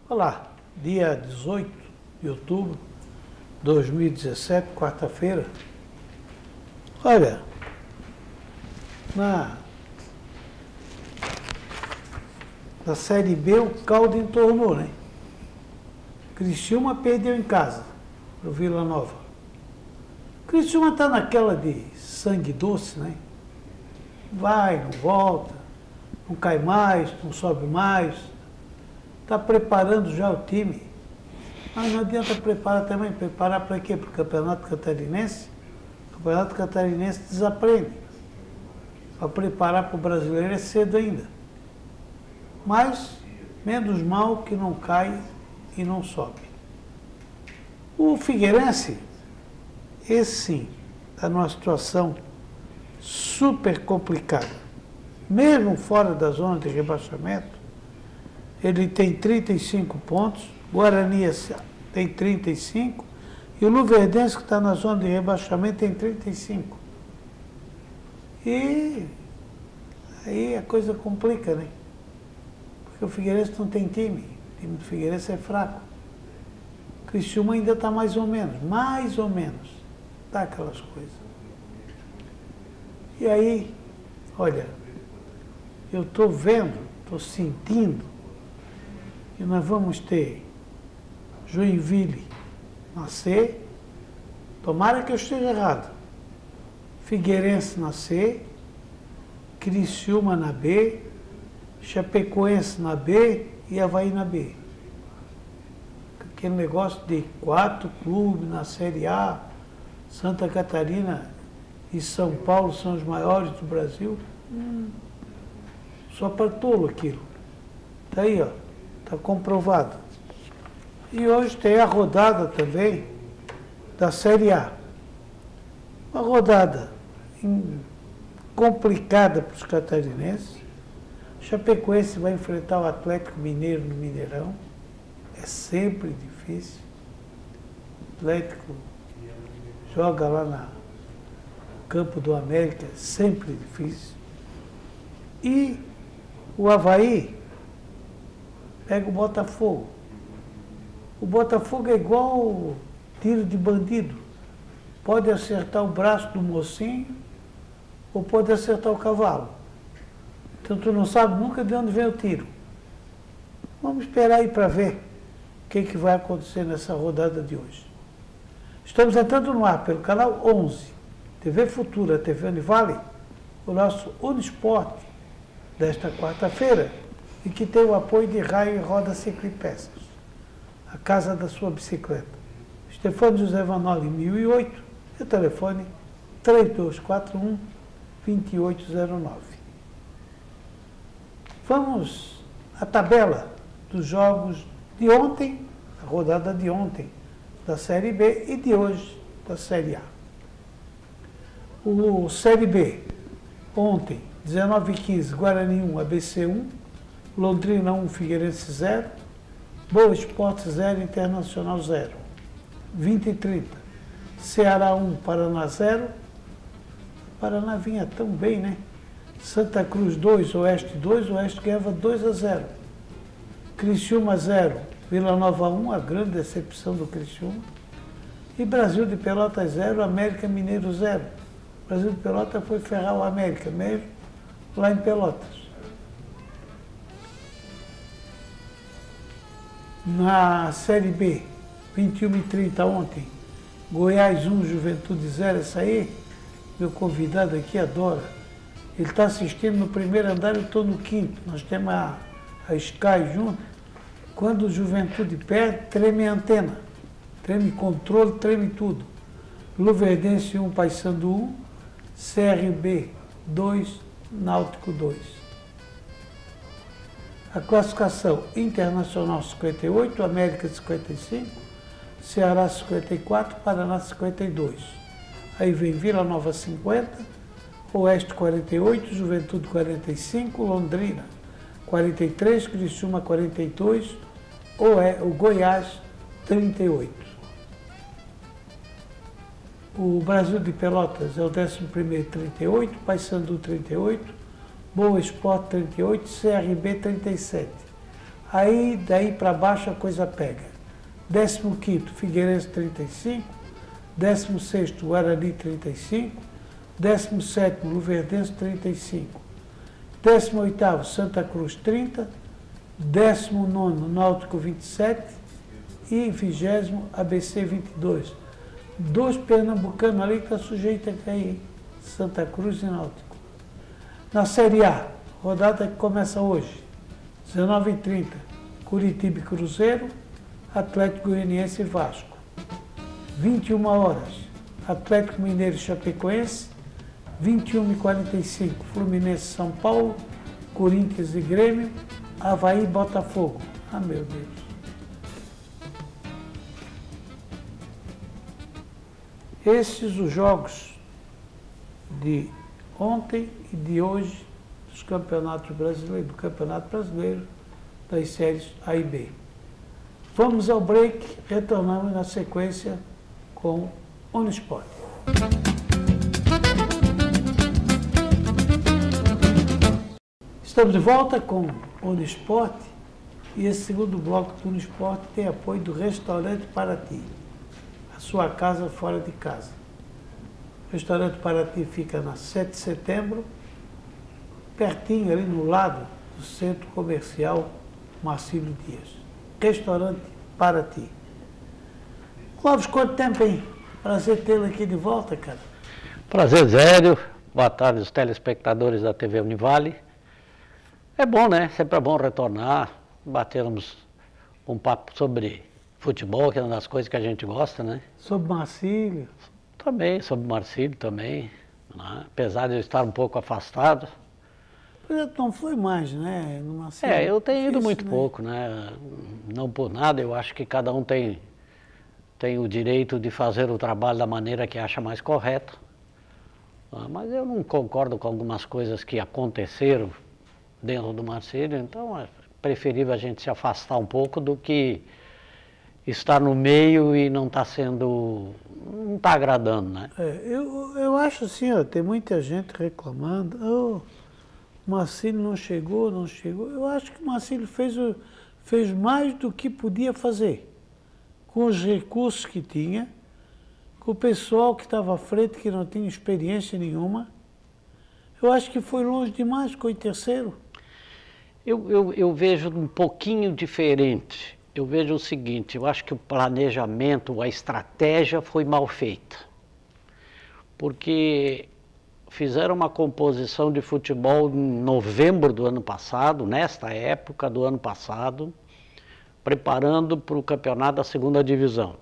Olá, dia 18 de outubro de 2017, quarta-feira. Olha, na Série B o caldo entornou, né? Criciúma perdeu em casa pro Vila Nova. Criciúma está naquela de sangue doce, né? Vai, não volta, não cai mais, não sobe mais. Está preparando já o time. Mas não adianta preparar também. Preparar para quê? Para o Campeonato Catarinense? O Campeonato Catarinense desaprende. Para preparar para o brasileiro é cedo ainda. Mas, menos mal que não cai e não sobe. O Figueirense, esse sim, está numa situação super complicada. Mesmo fora da zona de rebaixamento, ele tem 35 pontos, Guarani tem 35 e o Luverdense, que está na zona de rebaixamento, tem 35. E aí a coisa complica, né? Porque o Figueirense não tem time, o time do Figueirense é fraco. O Criciúma ainda está mais ou menos, tá aquelas coisas. E aí, olha, eu estou vendo, estou sentindo, e nós vamos ter Joinville na C, tomara que eu esteja errado, Figueirense na C, Criciúma na B, Chapecoense na B e Avaí na B. Aquele negócio de 4 clubes na Série A, Santa Catarina e São Paulo são os maiores do Brasil. Só para tolo aquilo. Está aí, ó. Está comprovado. E hoje tem a rodada também da Série A. Uma rodada complicada para os catarinenses. Chapecoense vai enfrentar o Atlético Mineiro no Mineirão. É sempre difícil. O Atlético joga lá no Campo do América, é sempre difícil. E o Avaí pega o Botafogo. O Botafogo é igual tiro de bandido. Pode acertar o braço do mocinho ou pode acertar o cavalo. Então tu não sabe nunca de onde vem o tiro. Vamos esperar aí para ver o que vai acontecer nessa rodada de hoje. Estamos entrando no ar pelo canal 11, TV Futura, TV Univale, o nosso Unisport desta quarta-feira, e que tem o apoio de Raio e Roda Ciclipeças, a casa da sua bicicleta. Stefano José Vanoli, 1008, e o telefone 3241-2809. Vamos à tabela dos jogos de ontem, a rodada de ontem da Série B e de hoje da Série A. O Série B, ontem, 19h15, Guarani 1, ABC 1, Londrina 1, Figueirense 0, Boa Esporte 0, Internacional 0. 20h30, Ceará 1, Paraná 0. O Paraná vinha tão bem, né? Santa Cruz 2, Oeste 2, Oeste ganhava 2-0. Criciúma 0, Vila Nova 1, a grande decepção do Criciúma. E Brasil de Pelotas 0, América Mineiro 0. Brasil de Pelotas foi ferrar o América mesmo, lá em Pelotas. Na Série B, 21h30 ontem, Goiás 1, Juventude 0, essa aí, meu convidado aqui adora. Ele está assistindo no primeiro andar, eu estou no quinto. Nós temos a Sky junto. Quando o Juventude perde, treme a antena. Treme controle, treme tudo. Luverdense 1, Paysandu 1, CRB 2, Náutico 2. A classificação: Internacional 58, América 55, Ceará 54, Paraná 52. Aí vem Vila Nova 50, Oeste 48, Juventude 45, Londrina 43, Criciúma 42, o Goiás 38. O Brasil de Pelotas é o 11º, 38, Paysandu 38, Boa Esporte 38, CRB 37. Aí, daí para baixo a coisa pega. 15º, Figueirense 35, 16º, Guarani 35, 17º, Luverdense 35, 18º, Santa Cruz 30, 19º, Náutico 27 e 20º, ABC 22. 2 pernambucanos ali que está sujeito a cair, Santa Cruz e Náutico. Na Série A, rodada que começa hoje, 19h30, Curitiba e Cruzeiro, Atlético Goianiense e Vasco. 21 horas, Atlético Mineiro e Chapecoense, 21h45, Fluminense e São Paulo, Corinthians e Grêmio, Avaí e Botafogo. Ah, meu Deus. Esses os jogos de ontem e de hoje dos campeonatos brasileiros, do Campeonato Brasileiro, das séries A e B. Vamos ao break, retornamos na sequência com Unisport. Estamos de volta com Unisport e esse segundo bloco do Unisport tem apoio do Restaurante Paraty, a sua casa fora de casa. O Restaurante Paraty fica na 7 de setembro, pertinho ali no lado do Centro Comercial Marcílio Dias. Restaurante Paraty. Clóvis, quanto tempo, hein? Prazer tê-lo aqui de volta, cara. Prazer, Zélio. Boa tarde, os telespectadores da TV Univale. É bom, né? Sempre é bom retornar, batermos um papo sobre futebol, que é uma das coisas que a gente gosta, né? Sobre Marcílio. Também, sobre Marcílio também, né? Apesar de eu estar um pouco afastado. Não foi mais, né? No Marcílio, eu tenho ido muito né? pouco, né? Não por nada, eu acho que cada um tem o direito de fazer o trabalho da maneira que acha mais correta. Mas eu não concordo com algumas coisas que aconteceram dentro do Marcílio, então é preferível a gente se afastar um pouco do que estar no meio e não está agradando, né? Eu acho assim, ó, tem muita gente reclamando, o Marcílio não chegou. Eu acho que o Marcílio fez mais do que podia fazer, com os recursos que tinha, com o pessoal que estava à frente, que não tinha experiência nenhuma. Eu acho que foi longe demais, ficou em terceiro. Eu vejo um pouquinho diferente. Eu vejo o seguinte, eu acho que o planejamento, a estratégia foi mal feita. Porque fizeram uma composição de futebol em novembro do ano passado, nesta época do ano passado, preparando para o campeonato da segunda divisão.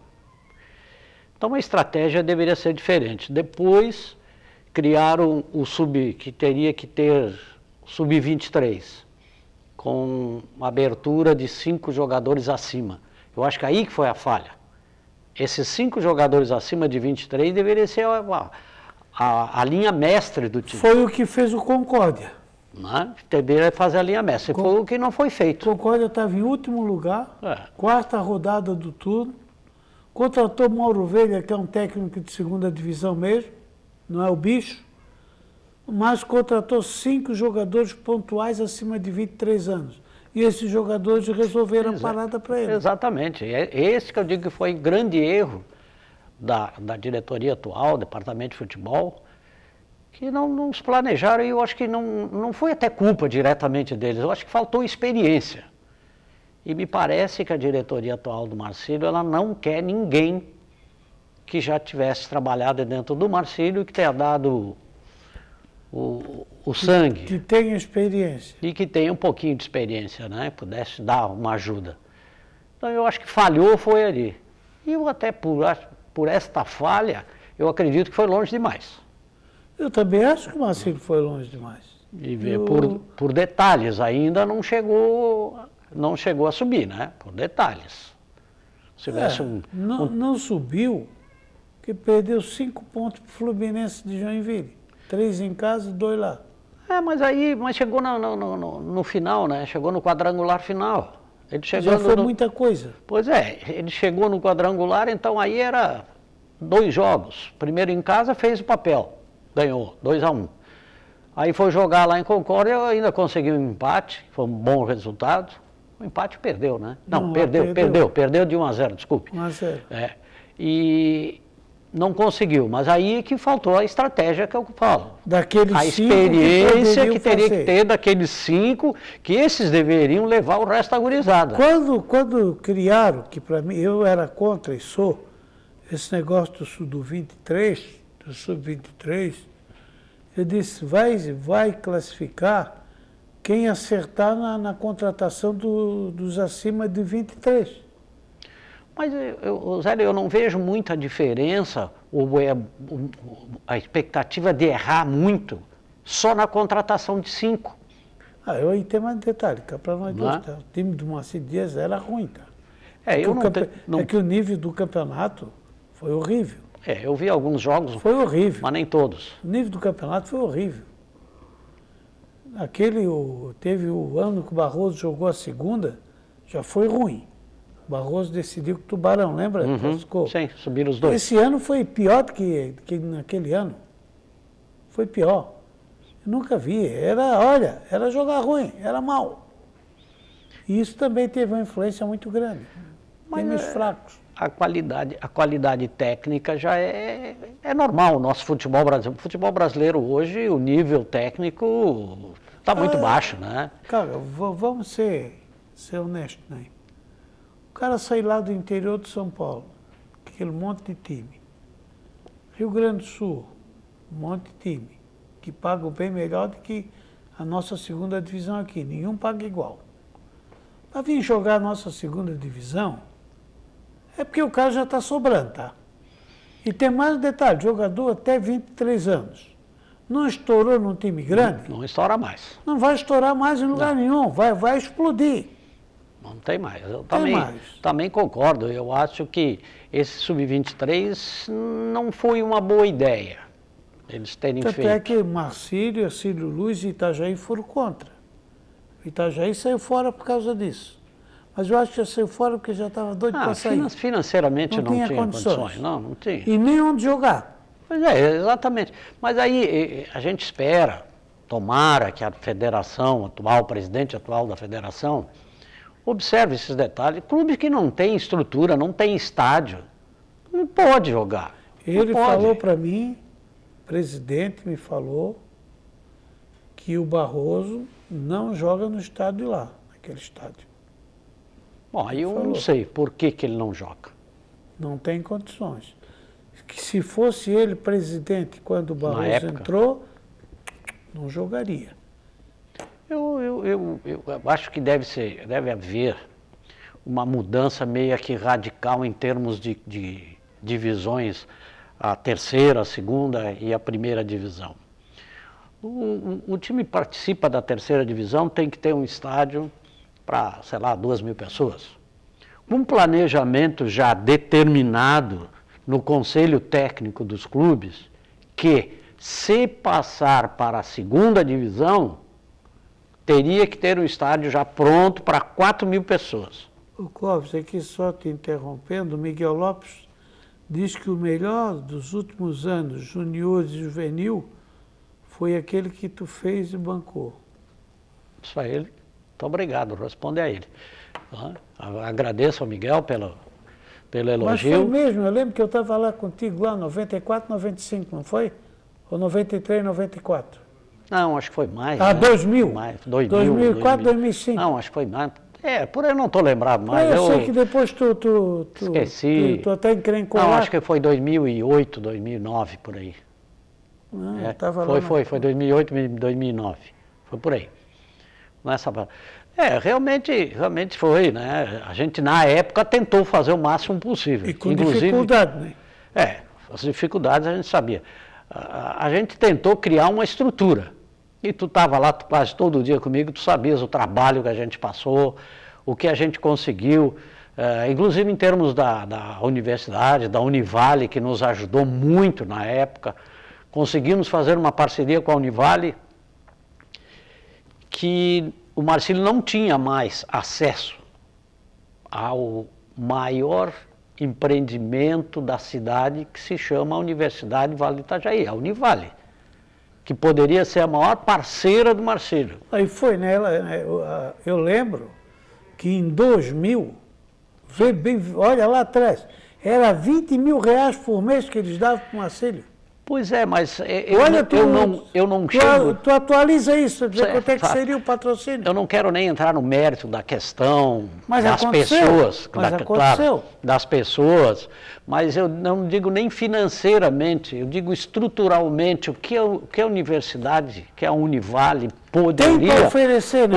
Então a estratégia deveria ser diferente. Depois criaram que teria que ter sub-23, com uma abertura de 5 jogadores acima. Eu acho que aí que foi a falha. Esses 5 jogadores acima de 23 deveria ser a linha mestre do time. Foi o que fez o Concórdia. Né? Deveria fazer a linha mestre. Foi o que não foi feito. O Concórdia estava em último lugar, quarta rodada do turno. Contratou Mauro Veiga, que é um técnico de segunda divisão mesmo, não é o bicho, mas contratou 5 jogadores pontuais acima de 23 anos. E esses jogadores resolveram a parada para ele. Exatamente. É esse que eu digo que foi um grande erro da diretoria atual, departamento de futebol, que não se planejaram, e eu acho que não foi até culpa diretamente deles, eu acho que faltou experiência. E me parece que a diretoria atual do Marcílio, ela não quer ninguém que já tivesse trabalhado dentro do Marcílio e que tenha dado o sangue. Que tenha experiência. E que tenha um pouquinho de experiência, né? Pudesse dar uma ajuda. Então eu acho que falhou foi ali. E eu até por esta falha, eu acredito que foi longe demais. Eu também acho que o Marcílio foi longe demais. E ver por detalhes, ainda não chegou a subir, né? Por detalhes. Se tivesse não subiu, que perdeu 5 pontos para o Fluminense de Joinville. 3 em casa, 2 lá. Mas chegou no final, né? Chegou no quadrangular final. Já foi muita coisa. Pois é, ele chegou no quadrangular, então aí era 2 jogos. Primeiro em casa fez o papel, ganhou 2-1. Aí foi jogar lá em Concórdia, ainda conseguiu um empate, foi um bom resultado. O empate perdeu, né? Não, perdeu de 1-0, desculpe. 1-0. E não conseguiu, mas aí que faltou a estratégia que eu falo. Daqueles a 5 experiência que teria que ter daqueles 5, que esses deveriam levar o resto da gurizada. Quando criaram, que para mim, eu era contra e sou, esse negócio do 23, do sub-23, eu disse, vai classificar quem acertar na contratação dos acima de 23. Mas, Zé, eu não vejo muita diferença, a expectativa de errar muito, só na contratação de 5. Eu aí tem mais detalhe, que é para nós dois, tá? O time do Moacir Dias era ruim, cara. É que o nível do campeonato foi horrível. Eu vi alguns jogos, foi horrível, mas nem todos. O nível do campeonato foi horrível. Teve o ano que o Barroso jogou a segunda, já foi ruim. O Barroso decidiu com o Tubarão, lembra? Sim, subiram os 2. Esse ano foi pior do que naquele ano. Foi pior. Eu nunca vi. Era jogar ruim, era mal. E isso também teve uma influência muito grande. Times fracos. A qualidade técnica já é normal. O nosso futebol brasileiro. O futebol brasileiro hoje, o nível técnico está muito baixo, né? Cara, vamos ser honestos, né? O cara sai lá do interior de São Paulo, aquele monte de time. Rio Grande do Sul, um monte de time, que pagam bem melhor do que a nossa segunda divisão aqui. Nenhum paga igual. Para vir jogar a nossa segunda divisão, é porque o cara já está sobrando, tá? E tem mais um detalhe, jogador até 23 anos. Não estourou num time grande? Não estoura mais. Não vai estourar mais em lugar nenhum, vai explodir. Não tem mais. Eu também concordo. Eu acho que esse Sub-23 não foi uma boa ideia. Eles terem feito. Tanto é que Marcílio, Cílio Luz e Itajaí foram contra. O Itajaí saiu fora por causa disso. Mas eu acho que já saiu fora porque já estava doido para sair. Financeiramente não tinha condições. Não tinha. E nem onde jogar. Pois exatamente. Mas aí a gente espera, tomara que a federação atual, o presidente atual da federação, observe esses detalhes. Clube que não tem estrutura, não tem estádio, não pode jogar. Ele falou para mim, o presidente me falou, que o Barroso não joga no estádio lá, naquele estádio. Bom, aí eu não sei por que ele não joga. Não tem condições. Que se fosse ele presidente quando o Barroso entrou, não jogaria. Eu acho que deve haver uma mudança meio que radical em termos de divisões, a terceira, a segunda e a primeira divisão. O time participa da terceira divisão, tem que ter um estádio para, sei lá, 2.000 pessoas. Um planejamento já determinado no conselho técnico dos clubes, que se passar para a segunda divisão, teria que ter um estádio já pronto para 4.000 pessoas. O Clóvis, aqui só te interrompendo, o Miguel Lopes diz que o melhor dos últimos anos, juniores e juvenil, foi aquele que tu fez e bancou. Isso a ele. Muito obrigado, responde a ele. Agradeço ao Miguel pelo elogio. Mas foi mesmo, eu lembro que eu estava lá contigo, lá, 94, 95, não foi? Ou 93, 94? Não, acho que foi mais. 2000? Mais, 2004, 2005. Não, acho que foi mais. Por aí eu não estou lembrado mais. Eu sei que depois tu esqueci. Tu até encrencou lá. Não, acho que foi 2008, 2009, por aí. Não, estava lá. Foi 2008, 2009. Foi por aí. Nessa... realmente foi, né? A gente, na época, tentou fazer o máximo possível. E com dificuldade, né? As dificuldades a gente sabia. A gente tentou criar uma estrutura. E tu estava lá quase todo dia comigo, tu sabias o trabalho que a gente passou, o que a gente conseguiu, inclusive em termos da universidade, da Univale, que nos ajudou muito na época. Conseguimos fazer uma parceria com a Univale, que o Marcílio não tinha mais acesso ao maior empreendimento da cidade que se chama Universidade Vale do Itajaí, a Univale, que poderia ser a maior parceira do Marcílio. Aí foi nela, eu lembro que em 2000, olha lá atrás, era 20 mil reais por mês que eles davam para o Marcílio. Pois é, mas eu não chego... Tu atualiza isso, dizer quanto é que seria o patrocínio. Eu não quero nem entrar no mérito da questão das pessoas. Mas aconteceu. Claro, das pessoas, mas eu não digo nem financeiramente, eu digo estruturalmente, o que a universidade, que a Univale poderia oferecer,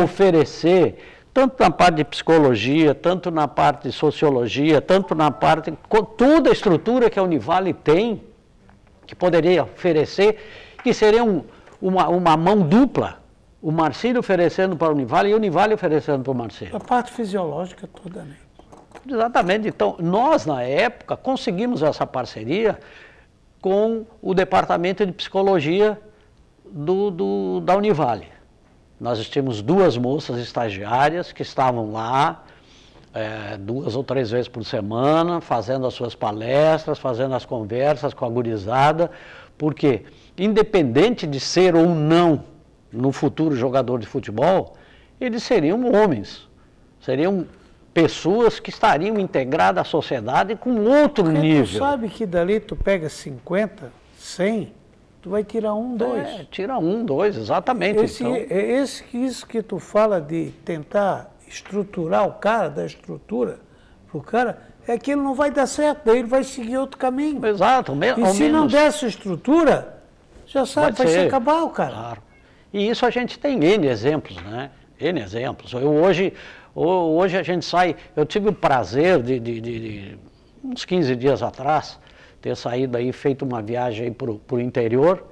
tanto na parte de psicologia, tanto na parte de sociologia, tanto na parte... toda a estrutura que a Univale tem, que poderia oferecer, que seria uma mão dupla, o Marcílio oferecendo para a Univale e a Univale oferecendo para o Marcílio. A parte fisiológica toda, né? Exatamente. Então, nós, na época, conseguimos essa parceria com o Departamento de Psicologia da Univale. Nós tínhamos 2 moças estagiárias que estavam lá, 2 ou 3 vezes por semana, fazendo as suas palestras, fazendo as conversas com a gurizada, porque, independente de ser ou não no futuro jogador de futebol, eles seriam homens, seriam pessoas que estariam integradas à sociedade com outro nível. Tu sabe que dali tu pega 50, 100, tu vai tirar 1, 2. Tira 1, 2, exatamente. Isso que tu fala de tentar estruturar o cara, da estrutura para o cara, é que ele não vai dar certo, daí ele vai seguir outro caminho. Exato. E se não der essa estrutura, já sabe, vai se acabar o cara. Claro. E isso a gente tem N exemplos, né? N exemplos. Hoje a gente sai, eu tive o prazer de uns 15 dias atrás, ter saído aí, feito uma viagem aí para o interior,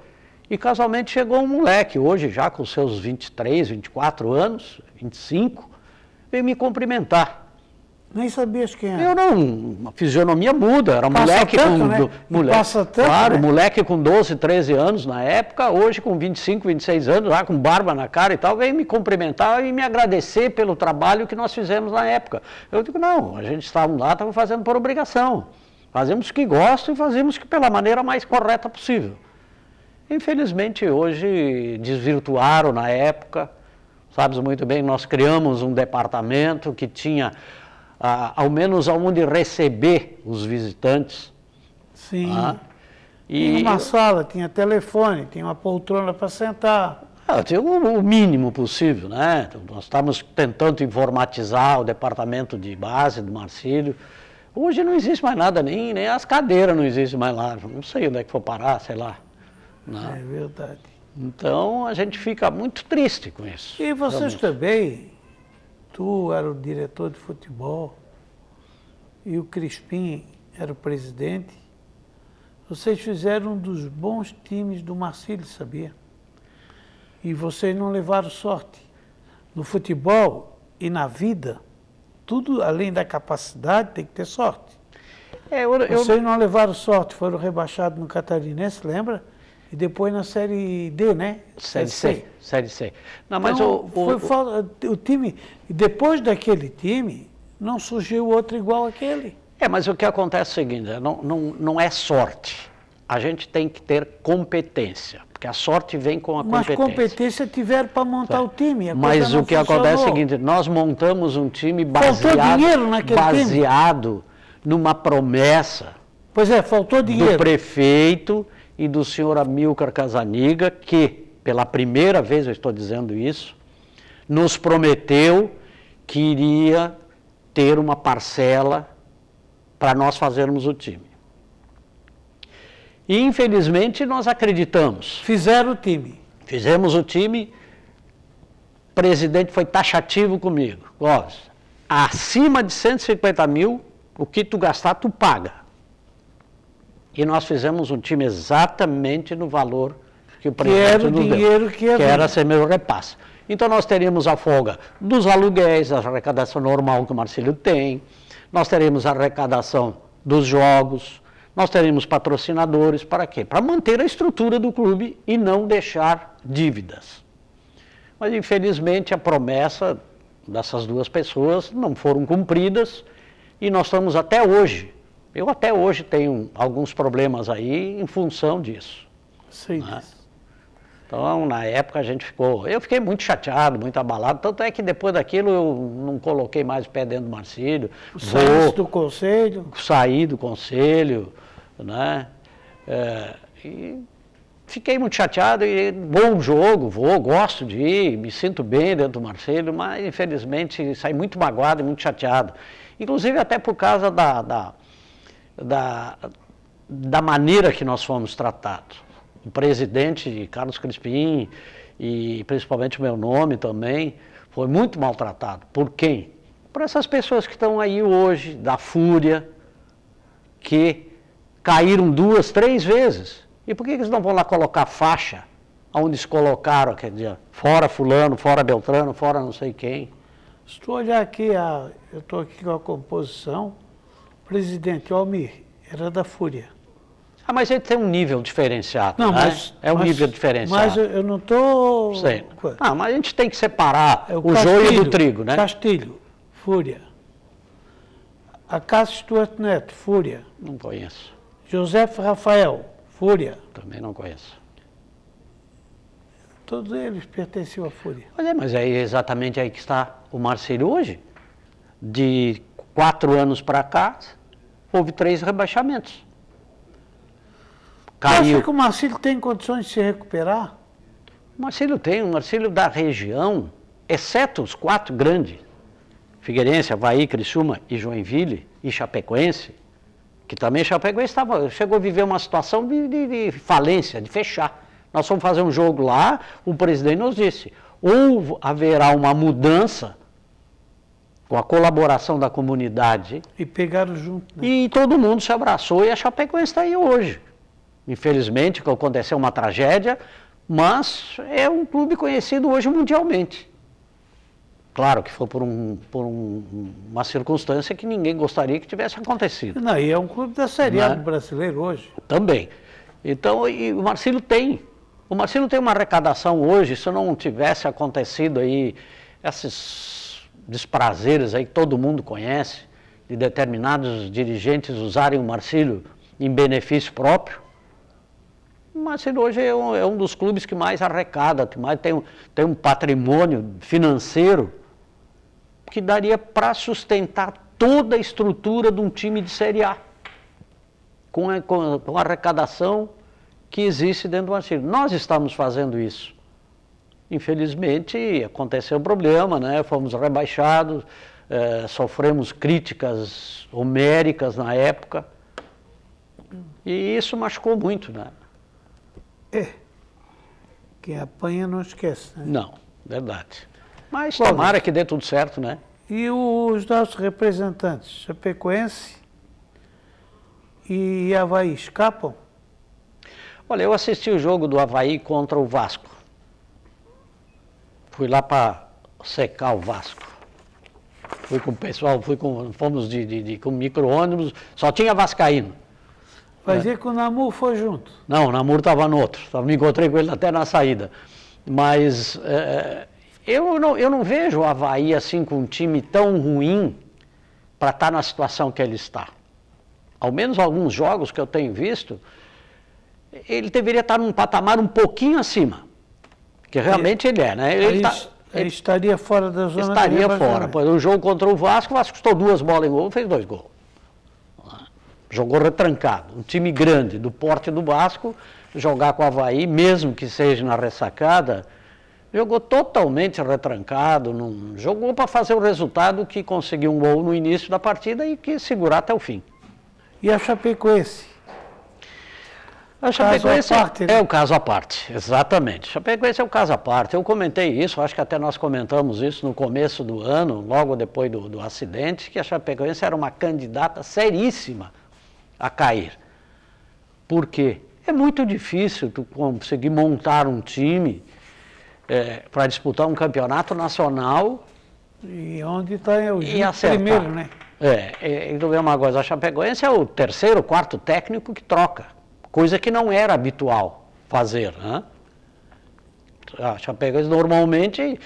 e casualmente chegou um moleque, hoje já com seus 23, 24 anos, 25, veio me cumprimentar. Nem sabias quem era. Eu não, a fisionomia muda, era um moleque com moleque com 12, 13 anos na época, hoje com 25, 26 anos, lá com barba na cara e tal, veio me cumprimentar e me agradecer pelo trabalho que nós fizemos na época. Eu digo, não, a gente estava lá, estava fazendo por obrigação. Fazemos o que gosto e fazemos que pela maneira mais correta possível. Infelizmente hoje desvirtuaram na época, sabes muito bem, nós criamos um departamento que tinha ao menos aonde receber os visitantes. Sim. Tinha uma sala, tinha telefone, tinha uma poltrona para sentar. Tinha o mínimo possível, né? Nós estávamos tentando informatizar o departamento de base do Marcílio. Hoje não existe mais nada, nem as cadeiras não existem mais lá. Não sei onde é que for parar, sei lá. Não. É verdade. Então a gente fica muito triste com isso. E vocês também, tu era o diretor de futebol e o Crispim era o presidente, vocês fizeram um dos bons times do Marcílio, sabia? E vocês não levaram sorte. No futebol e na vida, tudo além da capacidade tem que ter sorte. Vocês não levaram sorte, foram rebaixados no Catarinense, lembra? E depois na Série D, né? Série C. Não, mas então, o time, depois daquele time, não surgiu outro igual aquele. Mas o que acontece é o seguinte, não é sorte. A gente tem que ter competência, porque a sorte vem com a competência. Mas competência tiveram para montar o time. Mas o que acontece é o seguinte, nós montamos um time baseado numa promessa. Pois é, faltou dinheiro. Do prefeito e do senhor Amílcar Casaniga, que, pela primeira vez eu estou dizendo isso, nos prometeu que iria ter uma parcela para nós fazermos o time. E, infelizmente, nós acreditamos. Fizeram o time. Fizemos o time, o presidente foi taxativo comigo. Acima de 150 mil, o que tu gastar, tu paga. E nós fizemos um time exatamente no valor que o presidente nos deu, que era ser meu repasse. Então nós teríamos a folga dos aluguéis, a arrecadação normal que o Marcílio tem, nós teríamos a arrecadação dos jogos, nós teríamos patrocinadores, para quê? Para manter a estrutura do clube e não deixar dívidas. Mas infelizmente a promessa dessas duas pessoas não foram cumpridas e nós estamos até hoje Eu até hoje tenho alguns problemas aí em função disso. Sei né? disso. Então, na época, eu fiquei muito chateado, muito abalado, tanto é que depois daquilo eu não coloquei mais o pé dentro do Marcílio. Saísse do conselho? Saí do conselho, né? E fiquei muito chateado, e bom jogo, gosto de ir, me sinto bem dentro do Marcílio, mas infelizmente saí muito magoado e muito chateado. Inclusive até por causa da maneira que nós fomos tratados. O presidente Carlos Crispim, e principalmente o meu nome também, foi muito maltratado. Por quem? Por essas pessoas que estão aí hoje, da Fúria, que caíram 2, 3 vezes. E por que eles não vão lá colocar faixa, onde se colocaram, quer dizer, fora fulano, fora Beltrano, fora não sei quem? Se tu olhar aqui, eu estou aqui com a composição, o presidente Almir era da Fúria. Mas ele tem um nível diferenciado, não, né? É um nível diferenciado. Mas eu não estou... Sei. Ah, mas a gente tem que separar o Castilho, joio do trigo, né? Castilho, Fúria. Acácio Stuart Neto, Fúria. Não conheço. José Rafael, Fúria. Também não conheço. Todos eles pertenciam à Fúria. Olha, mas é exatamente aí que está o Marcílio hoje. De 4 anos para cá, houve 3 rebaixamentos. Caiu. Acha que o Marcílio tem condições de se recuperar? O Marcílio da região, exceto os 4 grandes, Figueirense, Avaí, Criciúma e Joinville e Chapecoense, que também Chapecoense chegou a viver uma situação de falência, de fechar. Nós fomos fazer um jogo lá, o presidente nos disse, ou haverá uma mudança com a colaboração da comunidade. E pegaram junto. Né? E todo mundo se abraçou e a Chapecoense está aí hoje. Infelizmente, que aconteceu uma tragédia, mas é um clube conhecido hoje mundialmente. Claro que foi por uma circunstância que ninguém gostaria que tivesse acontecido. Não, e é um clube da Série A do brasileiro hoje. Também. Então, e o Marcílio tem. O Marcílio tem uma arrecadação hoje, se não tivesse acontecido aí esses desprazeres aí que todo mundo conhece, de determinados dirigentes usarem o Marcílio em benefício próprio. O Marcílio hoje é um dos clubes que mais arrecada, que mais tem um patrimônio financeiro que daria para sustentar toda a estrutura de um time de Série A, com a arrecadação que existe dentro do Marcílio. Nós estamos fazendo isso. Infelizmente, aconteceu um problema, né? Fomos rebaixados, sofremos críticas homéricas na época, e isso machucou muito, né? Quem apanha não esquece, né? Não, verdade. Mas tomara que dê tudo certo, né? E os nossos representantes, Chapecoense e Avaí, escapam? Olha, eu assisti o jogo do Avaí contra o Vasco. Fui lá para secar o Vasco. Fui com o pessoal, fomos com micro-ônibus, só tinha vascaíno. Vai dizer que o Namur foi junto? Não, o Namur estava no outro. Me encontrei com ele até na saída. Mas eu não vejo o Avaí assim com um time tão ruim para estar na situação que ele está. Ao menos alguns jogos que eu tenho visto, ele deveria estar num patamar um pouquinho acima. Que realmente ele é, né? Ele estaria fora da zona. Estaria fora. Pois, o jogo contra o Vasco custou 2 bolas em gol, fez 2 gols. Jogou retrancado. Um time grande, do porte do Vasco, jogar com o Avaí, mesmo que seja na ressacada, jogou totalmente retrancado, jogou para fazer o resultado que conseguiu um gol no início da partida e que segurar até o fim. E a Chapecoense? A Chapecoense é o caso à parte, exatamente. A Chapecoense é o caso à parte. Eu comentei isso, acho que até nós comentamos isso no começo do ano, logo depois do acidente, que a Chapecoense era uma candidata seríssima a cair. Por quê? É muito difícil tu conseguir montar um time para disputar um campeonato nacional. E onde está o primeiro, né? Tu vê uma coisa, a Chapecoense é o 3º, 4º técnico que troca, coisa que não era habitual fazer, né? A Chapecoense normalmente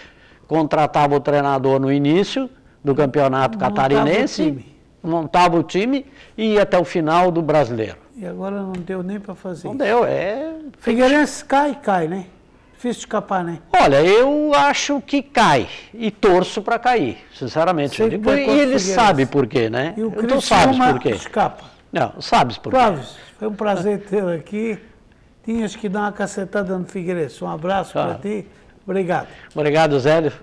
contratava o treinador no início do campeonato catarinense montava o time e ia até o final do Brasileiro. E agora não deu nem para fazer. Não deu, Figueirense cai, né? Difícil de escapar, né? Olha, eu acho que cai e torço para cair, sinceramente. Sei Eu digo, que e ele sabe por quê, né? E o Então sabes por quê. escapa. Não, sabes por quê. Clóvis, foi um prazer tê-lo aqui. Tinhas que dar uma cacetada no Figueirense. Um abraço para ti. Obrigado. Obrigado, Zélio.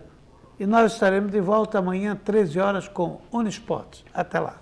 E nós estaremos de volta amanhã, 13 horas, com Unisports. Até lá.